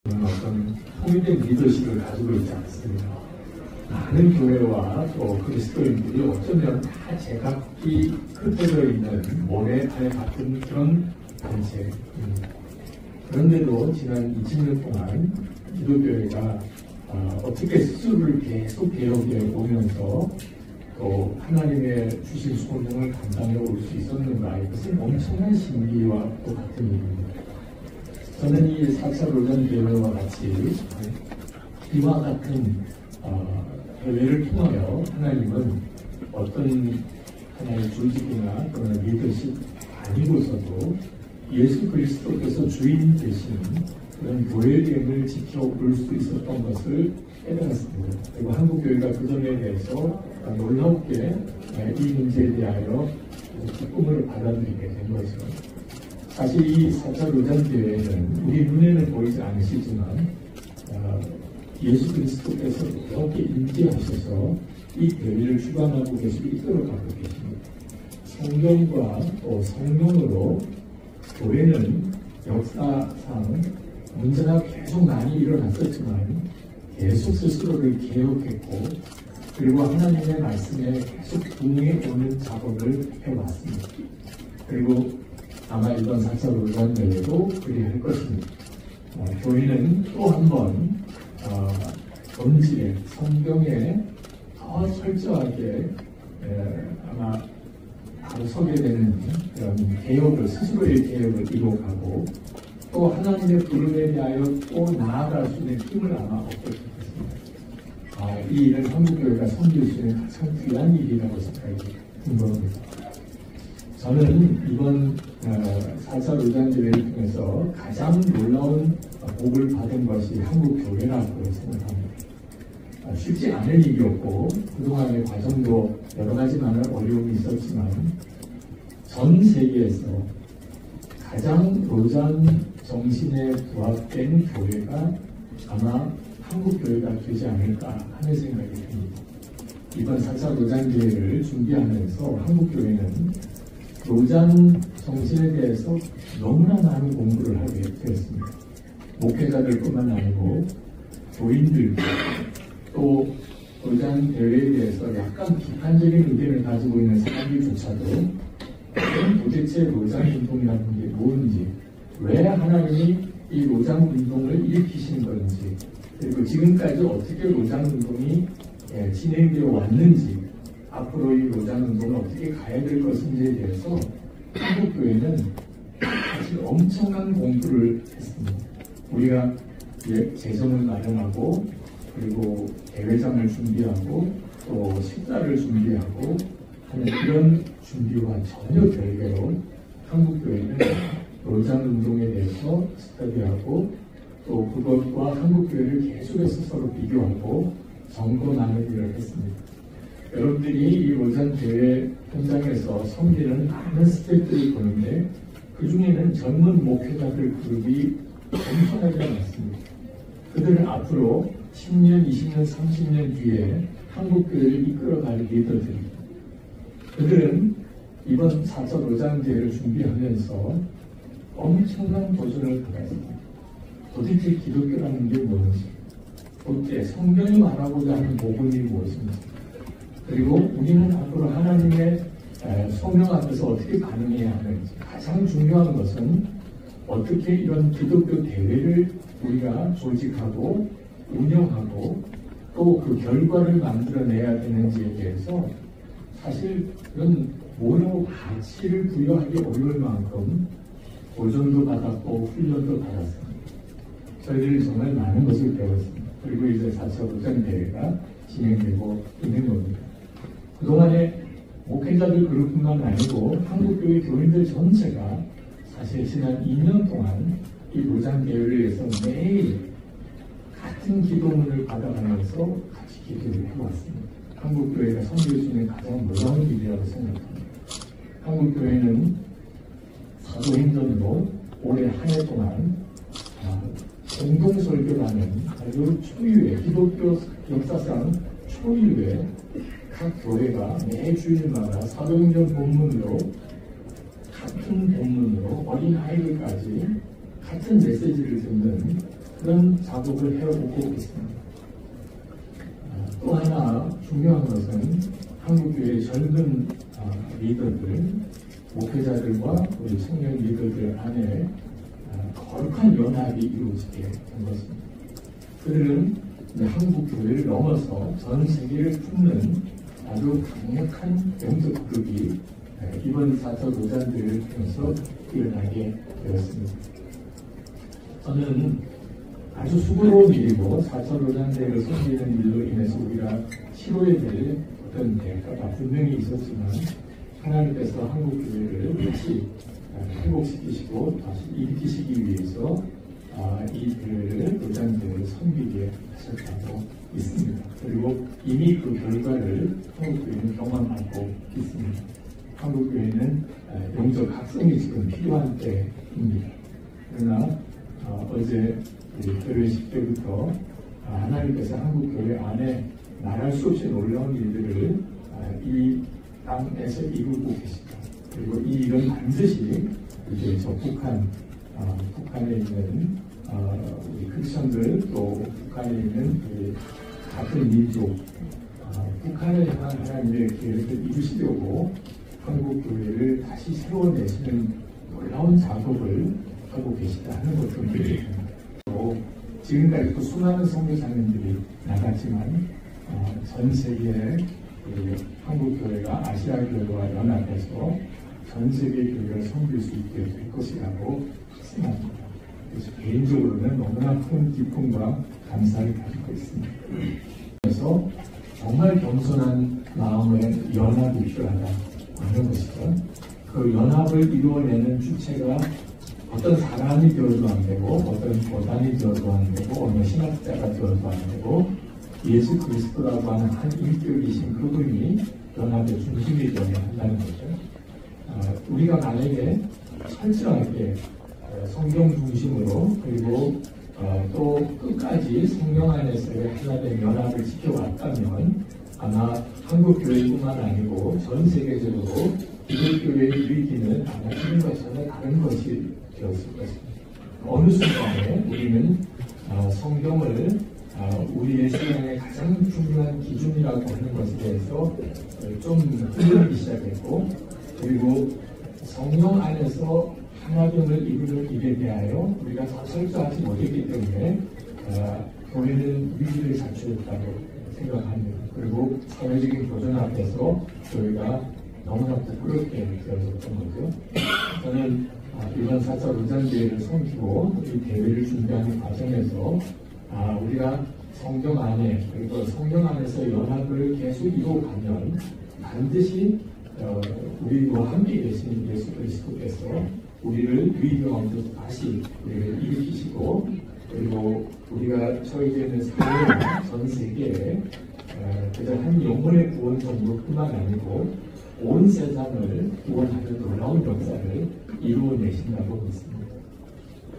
어떤 통일된 리더십을 가지고 있지 않습니다. 많은 교회와 또 그리스도인들이 어쩌면 다 제각기 흩어져 있는 모래알 같은 그런 단체입니다. 그런데도 지난 20년 동안 기독교회가 어떻게 스스로를 계속 개혁해 오면서 또 하나님의 주신 소명을 감당해 올 수 있었는가, 이것은 엄청난 신비와 또 같은 일입니다. 저는 이 4차 로전 대회와 같이 이와 같은 대회를 통하여 하나님은 어떤 하나의 조직이나 또는 리더십 아니고서도 예수 그리스도께서 주인 되신 그런 교회됨을 지켜볼 수 있었던 것을 깨달았습니다. 그리고 한국교회가 그 점에 대해서 놀랍게 이 문제에 대하여 기쁨을 받아들이게 된 것이죠. 사실 이 4차 로전 대회는 우리 눈에는 보이지 않으시지만 예수 그리스도께서 이렇게 인지하셔서 이 대회를 주관하고 계시고 이끌어가고 계십니다. 성경과 또 성령으로 교회는 역사상 문제가 계속 많이 일어났었지만 계속 스스로를 개혁했고 그리고 하나님의 말씀에 계속 부응해 오는 작업을 해왔습니다. 그리고 아마 이번 4차 로전 대회도 그리할 것입니다. 교회는 또 한 번 본질에 성경에 더 철저하게 아마 바로 서게 되는 그런 개혁을 스스로의 개혁을 이루어가고 또 하나님의 부름에 대하여 또 나아갈 수 있는 힘을 아마 얻게 되겠습니다. 이 일은 한국교회가 섬길 수 있는 가장 귀한 일이라고 생각이 듭니다. 저는 이번 4차 로전 대회를 통해서 가장 놀라운 복을 받은 것이 한국교회라고 생각합니다. 쉽지 않은 일이었고 그동안의 과정도 여러 가지 많은 어려움이 있었지만 전 세계에서 가장 로전 정신에 부합된 교회가 아마 한국교회가 되지 않을까 하는 생각이 듭니다. 이번 4차 로전 대회를 준비하면서 한국교회는 로전 정신에 대해서 너무나 많은 공부를 하게 되었습니다. 목회자들뿐만 아니고 교인들도 또 로전 대회에 대해서 약간 비판적인 의견을 가지고 있는 사람들조차도 도대체 로전 운동이라는 게 뭔지, 왜 하나님이 이 로전 운동을 일으키신 건지, 그리고 지금까지 어떻게 로전 운동이 진행되어 왔는지, 앞으로 이 로전 운동을 어떻게 가야 될 것인지에 대해서 한국교회는 사실 엄청난 공부를 했습니다. 우리가 재정을 마련하고 그리고 대회장을 준비하고 또 식사를 준비하고 하는 그런 준비와 전혀 별개로 한국교회는 로전 운동에 대해서 스터디하고 또 그것과 한국교회를 계속해서 서로 비교하고 점검하는 일을 했습니다. 여러분들이 이 로전 대회 현장에서 섬기는 많은 스태프들이 보는데 그 중에는 젊은 목회자들 그룹이 엄청나게 많습니다. 그들은 앞으로 10년, 20년, 30년 뒤에 한국교회를 이끌어갈 리더들입니다. 그들은 이번 4차 로전 대회를 준비하면서 엄청난 도전을 받았습니다. 도대체 기독교라는 게 뭔지, 도대체 성경이 말하고자 하는 복음이 무엇인지, 그리고 우리는 앞으로 하나님의 소명 앞에서 어떻게 반응해야 하는지, 가장 중요한 것은 어떻게 이런 기독교 대회를 우리가 조직하고 운영하고 또 그 결과를 만들어내야 되는지에 대해서 사실 그런 모여 가치를 부여하기 어려울 만큼 도전도 받았고 훈련도 받았습니다. 저희들이 정말 많은 것을 배웠습니다. 그리고 이제 4차 로전 대회가 진행되고 있는 겁니다. 그동안에 목회자들 그룹뿐만 아니고 한국교회 교인들 전체가 사실 지난 2년 동안 이 로전 대회를 위해서 매일 같은 기도문을 받아가면서 같이 기도를 해왔습니다. 한국교회가 섬길 수 있는 가장 놀라운 일이라고 생각합니다. 한국교회는 사도행전으로 올해 한 해 동안 공동설교라는 아주 초유의 기독교 역사상 초유의 각 교회가 매 주일마다 사도행전 본문으로 같은 본문으로 어린아이들까지 같은 메시지를 듣는 그런 작업을 해오고 있습니다. 또 하나 중요한 것은 한국교회의 젊은 리더들, 목회자들과 우리 청년 리더들 안에 거룩한 연합이 이루어지게 된 것입니다. 그들은 한국교회를 넘어서 전 세계를 품는 아주 강력한 영적 그룹이 이번 4차 노잔대를 통해서 일어나게 되었습니다. 저는 아주 수고로운 일이고 4차 노잔대를 섬기는 일로 인해서 우리가 치러야 될 어떤 대가가 분명히 있었지만 하나님께서 한국교회를 다시 회복시키시고 다시 일으키시기 위해서 이 대회를 노잔대를 섬기게 하셨다고 있습니다. 그리고 이미 그 결과를 한국교회는 경험하고 있습니다. 한국교회는 영적 각성이 지금 필요한 때입니다. 그러나 어제 결혼식 때부터 하나님께서 한국교회 안에 말할 수 없이 놀라운 일들을 이 땅에서 이루고 계십니다. 그리고 이 일은 반드시 이제 저 북한에 있는 우리 크리스천들 또 북한에 있는 같은 민족 북한을 향한 하나님의 계획을 이루시려고 한국교회를 다시 세워내시는 놀라운 작업을 하고 계시다는 것을 지금까지 또 수많은 선교사님들이 나갔지만 전 세계의 한국교회가 아시아교회와 연합해서 전 세계 교회를 섬길 수 있게 될 것이라고 생각합니다. 그래서 개인적으로는 너무나 큰 기쁨과 감사를 가지고 있습니다. 그래서 정말 겸손한 마음의 연합이 필요하다 하는 것이죠. 그 연합을 이루어내는 주체가 어떤 사람이 되어도 안 되고 어떤 교단이 되어도 안 되고 어느 신학자가 되어도 안 되고 예수 그리스도라고 하는 한 인격이신 그분이 연합의 중심이 되어야 한다는 거죠. 우리가 만약에 철저하게 성경 중심으로 그리고 또 끝까지 성령 안에서의 하나된 연합을 지켜왔다면 아마 한국교회뿐만 아니고 전 세계적으로 기독교회의 위기는 아마 지금과 전혀 다른 것이 되었을 것입니다. 어느 순간에 우리는 성경을 우리의 신앙의 가장 중요한 기준이라고 하는 것에 대해서 좀 흔들리기 시작했고 그리고 성령 안에서 하나됨을 이루는 일에 대하여 우리가 더 철저하지 못했기 때문에 교회는 위기를 자초했다고 생각합니다. 그리고 사회적인 도전 앞에서 저희가 너무나 부끄럽게 되어졌던 거죠. 저는 이번 4차 노잔대회를 섬기고 이 대회를 준비하는 과정에서 우리가 성경 안에 그리고 성경 안에서 연합을 계속 이루어가면 반드시 우리와 함께 계신 예수 그리스도께서 우리를 위기 가운데서 다시 우리를 일으키시고 그리고 우리가 처해져 있는 사회 전 세계에 그저 한 영혼의 구원 정도뿐만 아니고 온 세상을 구원하는 놀라운 역사를 이루어내신다고 믿습니다.